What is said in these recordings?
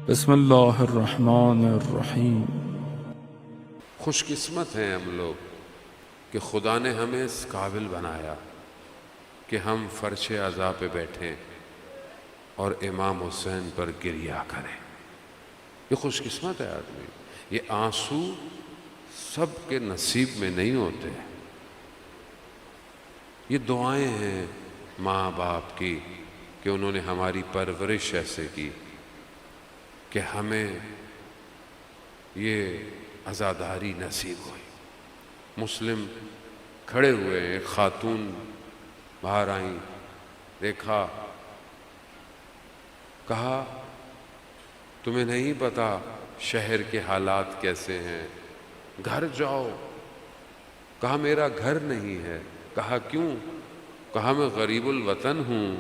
بسم اللہ الرحمن الرحیم۔ خوش قسمت ہیں ہم لوگ کہ خدا نے ہمیں اس قابل بنایا کہ ہم فرش عزا پہ بیٹھیں اور امام حسین پر گریہ کریں۔ یہ خوش قسمت ہے آدمی۔ یہ آنسو سب کے نصیب میں نہیں ہوتے۔ یہ دعائیں ہیں ماں باپ کی کہ انہوں نے ہماری پرورش ایسے کی کہ ہمیں یہ عزاداری نصیب ہوئی۔ مسلم کھڑے ہوئے ہیں، ایک خاتون باہر آئیں، دیکھا، کہا تمہیں نہیں پتا شہر کے حالات کیسے ہیں، گھر جاؤ۔ کہا میرا گھر نہیں ہے۔ کہا کیوں؟ کہا میں غریب الوطن ہوں۔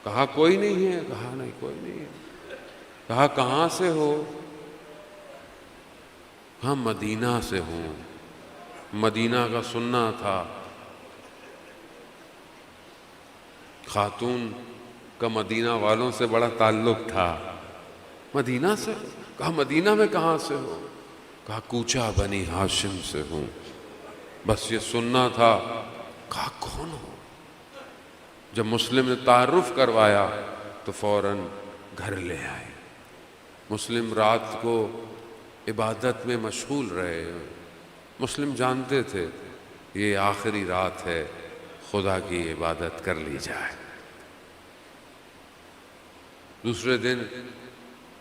کہا کوئی نہیں ہے؟ کہا نہیں کوئی نہیں ہے۔ کہا کہاں سے ہو؟ کہا مدینہ سے ہوں۔ مدینہ کا سننا تھا۔ خاتون کا مدینہ والوں سے بڑا تعلق تھا۔ مدینہ سے؟ کہا مدینہ میں کہاں سے ہو؟ کہا کوچہ بنی ہاشم سے ہوں۔ بس یہ سننا تھا۔ کہا کون ہو؟ جب مسلم نے تعارف کروایا تو فوراً گھر لے آئے۔ مسلم رات کو عبادت میں مشغول رہے۔ مسلم جانتے تھے یہ آخری رات ہے، خدا کی عبادت کر لی جائے۔ دوسرے دن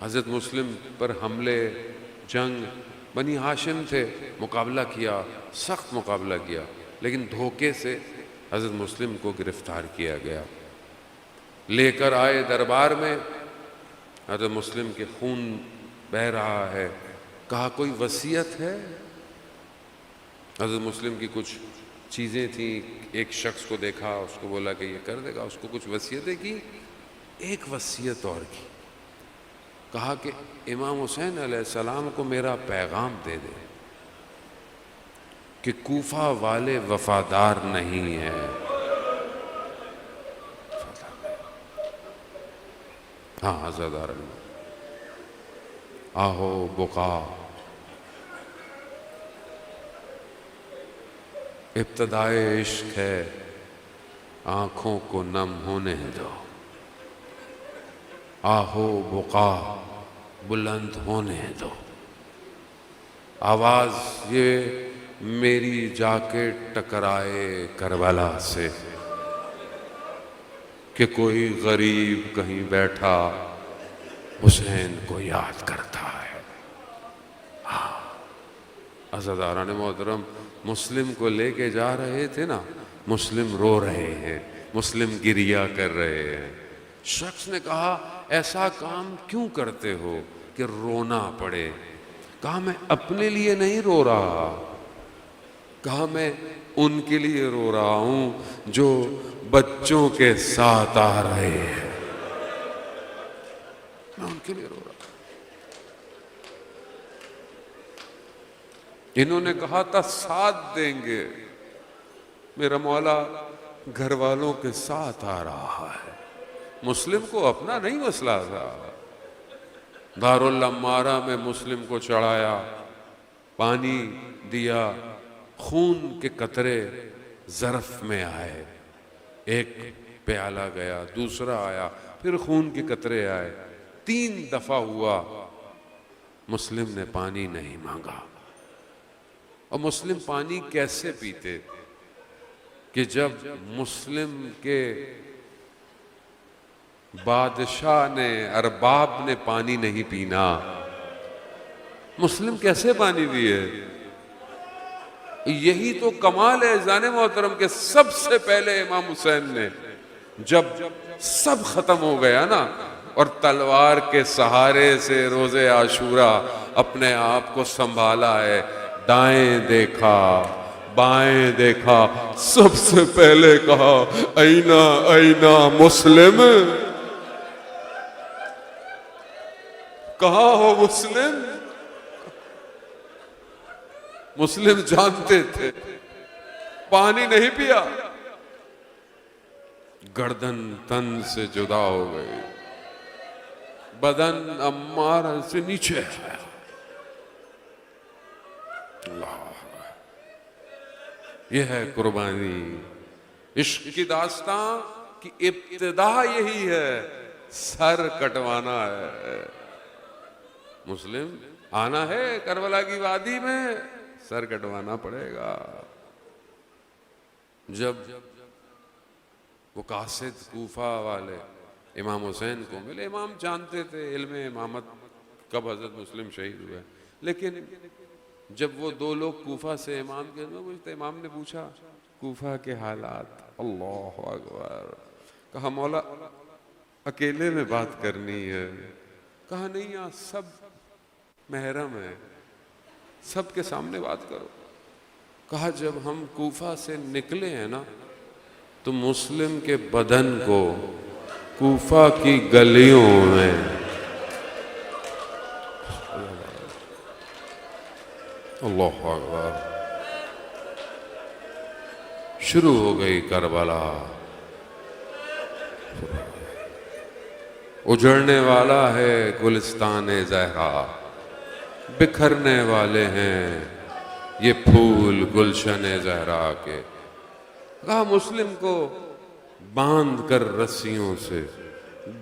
حضرت مسلم پر حملے، جنگ، بنی ہاشم تھے، مقابلہ کیا، سخت مقابلہ کیا، لیکن دھوکے سے حضرت مسلم کو گرفتار کیا گیا۔ لے کر آئے دربار میں، حضرت مسلم کے خون بہہ رہا ہے۔ کہا کوئی وصیت ہے؟ حضرت مسلم کی کچھ چیزیں تھیں، ایک شخص کو دیکھا، اس کو بولا کہ یہ کر دے گا، اس کو کچھ وصیتیں کی۔ ایک وصیت اور کی، کہا کہ امام حسین علیہ السلام کو میرا پیغام دے دے کہ کوفہ والے وفادار نہیں ہیں۔ ہاں عزادار آہو بقا، ابتدائے عشق ہے، آنکھوں کو نم ہونے دو۔ آہو بقا بلند ہونے دو۔ آواز یہ میری جا کے ٹکرائے کربلا سے کہ کوئی غریب کہیں بیٹھا حسین کو یاد کرتا ہے۔ عزاداران محترم، مسلم کو لے کے جا رہے تھے نا، مسلم رو رہے ہیں، مسلم گریہ کر رہے ہیں۔ شخص نے کہا ایسا کام کیوں کرتے ہو کہ رونا پڑے؟ کہا میں اپنے لیے نہیں رو رہا، کہا میں ان کے لیے رو رہا ہوں جو بچوں کے ساتھ آ رہے ہیں، میں ان کے لیے رو رہا ہوں۔ انہوں نے کہا تھا ساتھ دیں گے، میرا مولا گھر والوں کے ساتھ آ رہا ہے۔ مسلم کو اپنا نہیں مسئلہ تھا۔ دارالعمارہ میں مسلم کو چڑھایا، پانی دیا، خون کے قطرے ظرف میں آئے، ایک پیالہ گیا، دوسرا آیا، پھر خون کے قطرے آئے، 3 دفعہ ہوا، مسلم نے پانی نہیں مانگا۔ اور مسلم پانی کیسے پیتے کہ جب مسلم کے بادشاہ نے، ارباب نے پانی نہیں پینا، مسلم کیسے پانی پیے؟ یہی تو کمال ہے عزیزان محترم کہ سب سے پہلے امام حسین نے جب سب ختم ہو گیا نا اور تلوار کے سہارے سے روز عاشورہ اپنے آپ کو سنبھالا ہے، دائیں دیکھا، بائیں دیکھا، سب سے پہلے کہا اینا اینا مسلم، کہاں ہو مسلم؟ مسلم جانتے تھے پانی نہیں پیا، گردن تن سے جدا ہو گئی، بدن امارہ سے نیچے آیا۔ اللہ، یہ ہے قربانی۔ عشق کی داستان کی ابتدا یہی ہے، سر کٹوانا ہے۔ مسلم آنا ہے کربلا کی وادی میں، سر کٹوانا پڑے گا۔ جب وہ قاصد کوفہ والے امام حسین کو ملے، امام جانتے تھے علم امامت کب حضرت مسلم شہید ہوئے، لیکن جب وہ دو لوگ کوفہ سے امام کے پوچھتے، امام نے پوچھا کوفہ کے حالات، اللہ اکبر، کہا مولا اکیلے میں بات کرنی ہے، کہا نہیں یہاں سب محرم ہے، سب کے سامنے بات کرو۔ کہا جب ہم کوفہ سے نکلے ہیں نا تو مسلم کے بدن کو کوفہ کی گلیوں میں اللہ اکبر شروع ہو گئی کربلا، اجڑنے والا ہے گلستان زہرا، بکھرنے والے ہیں یہ پھول گلشن زہرا کے۔ کہا مسلم کو باندھ کر رسیوں سے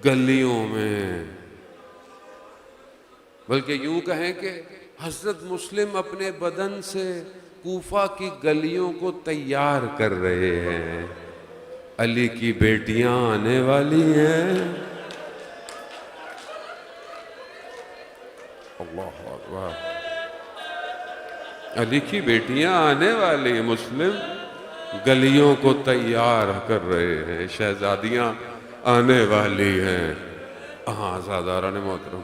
گلیوں میں، بلکہ یوں کہیں کہ حضرت مسلم اپنے بدن سے کوفہ کی گلیوں کو تیار کر رہے ہیں۔ علی کی بیٹیاں آنے والی ہیں، اللہ اکبر، علی کی بیٹیاں آنے والی ہیں، مسلم گلیوں کو تیار کر رہے ہیں، شہزادیاں آنے والی ہیں۔ ہاں آزاداران محترم،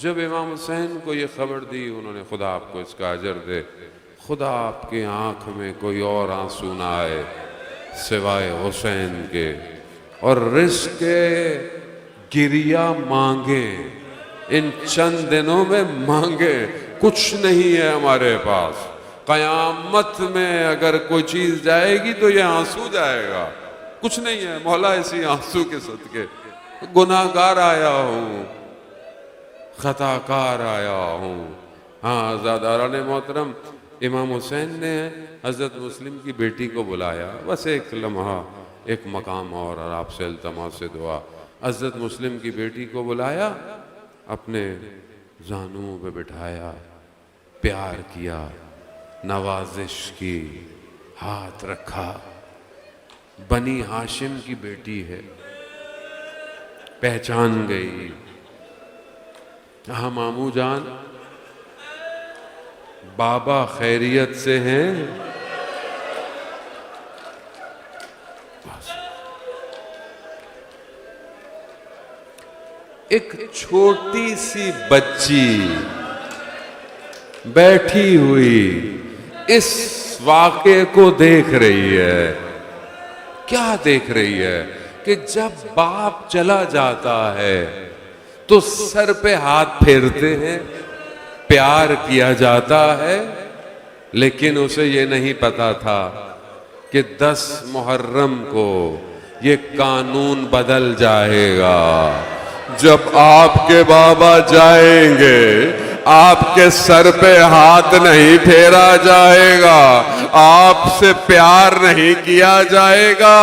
جب امام حسین کو یہ خبر دی، انہوں نے خدا آپ کو اس کا اجر دے، خدا آپ کی آنکھ میں کوئی اور آنسو نہ آئے سوائے حسین کے، اور رزق کے گریہ مانگیں، ان چند دنوں میں مانگیں، کچھ نہیں ہے ہمارے پاس، قیامت میں اگر کوئی چیز جائے گی تو یہ آنسو جائے گا، کچھ نہیں ہے مولا اسی آنسو کے صدقے، گناہگار آیا ہوں، خطا کار آیا ہوں۔ ہاں آزاداران محترم، امام حسین نے حضرت مسلم کی بیٹی کو بلایا، بس ایک لمحہ، ایک مقام اور آپ سے التماس سے دعا، حضرت مسلم کی بیٹی کو بلایا، اپنے زانوں پہ بٹھایا، پیار کیا، نوازش کی، ہاتھ رکھا، بنی ہاشم کی بیٹی ہے، پہچان گئی، ہاں ماموں جان بابا خیریت سے ہیں؟ ایک چھوٹی سی بچی بیٹھی ہوئی اس واقعے کو دیکھ رہی ہے، کیا دیکھ رہی ہے کہ جب باپ چلا جاتا ہے تو سر پہ ہاتھ پھیرتے ہیں، پیار کیا جاتا ہے، لیکن اسے یہ نہیں پتا تھا کہ 10 محرم کو یہ قانون بدل جائے گا۔ جب آپ کے بابا جائیں گے آپ کے سر پہ ہاتھ نہیں پھیرا جائے گا، آپ سے پیار نہیں کیا جائے گا،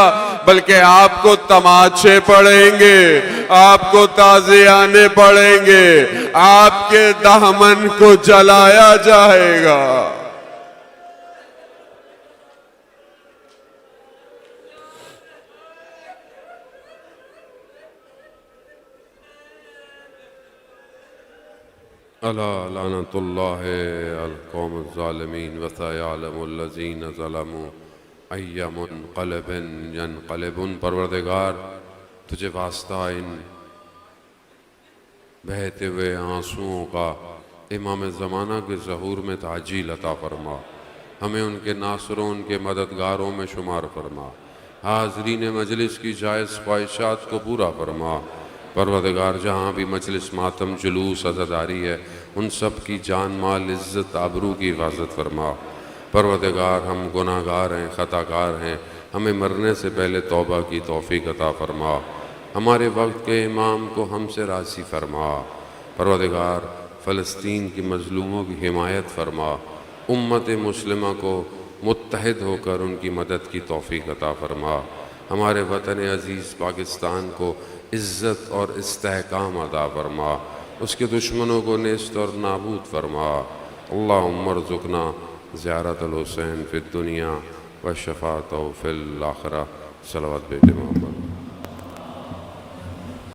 بلکہ آپ کو تماچے پڑیں گے، آپ کو تازیانے پڑیں گے، آپ کے دامن کو جلایا جائے گا۔ الا لعنت اللہ القوم الظالمین وسیعلم الذین ظلموا ای منقلب ینقلبون۔ پروردگار تجھے واسطہ ان بہتے ہوئے آنسوؤں کا امام زمانہ کے ظہور میں تعجیل عطا فرما، ہمیں ان کے ناصروں ان کے مددگاروں میں شمار فرما، حاضرین مجلس کی جائز خواہشات کو پورا فرما۔ پروردگار جہاں بھی مجلس ماتم جلوس عزاداری ہے ان سب کی جان مال عزت آبرو کی حفاظت فرما۔ پروردگار ہم گناہگار ہیں، خطا کار ہیں، ہمیں مرنے سے پہلے توبہ کی توفیق عطا فرما، ہمارے وقت کے امام کو ہم سے راضی فرما۔ پروردگار فلسطین کی مظلوموں کی حمایت فرما، امت مسلمہ کو متحد ہو کر ان کی مدد کی توفیق عطا فرما، ہمارے وطن عزیز پاکستان کو عزت اور استحکام عطا فرما، اس کے دشمنوں کو نیست اور نابود فرما۔ اللہم ارزقنا زیارت الحسین فی الدنیا و شفاعتہ فی الآخرہ۔ صلوات بے محمد۔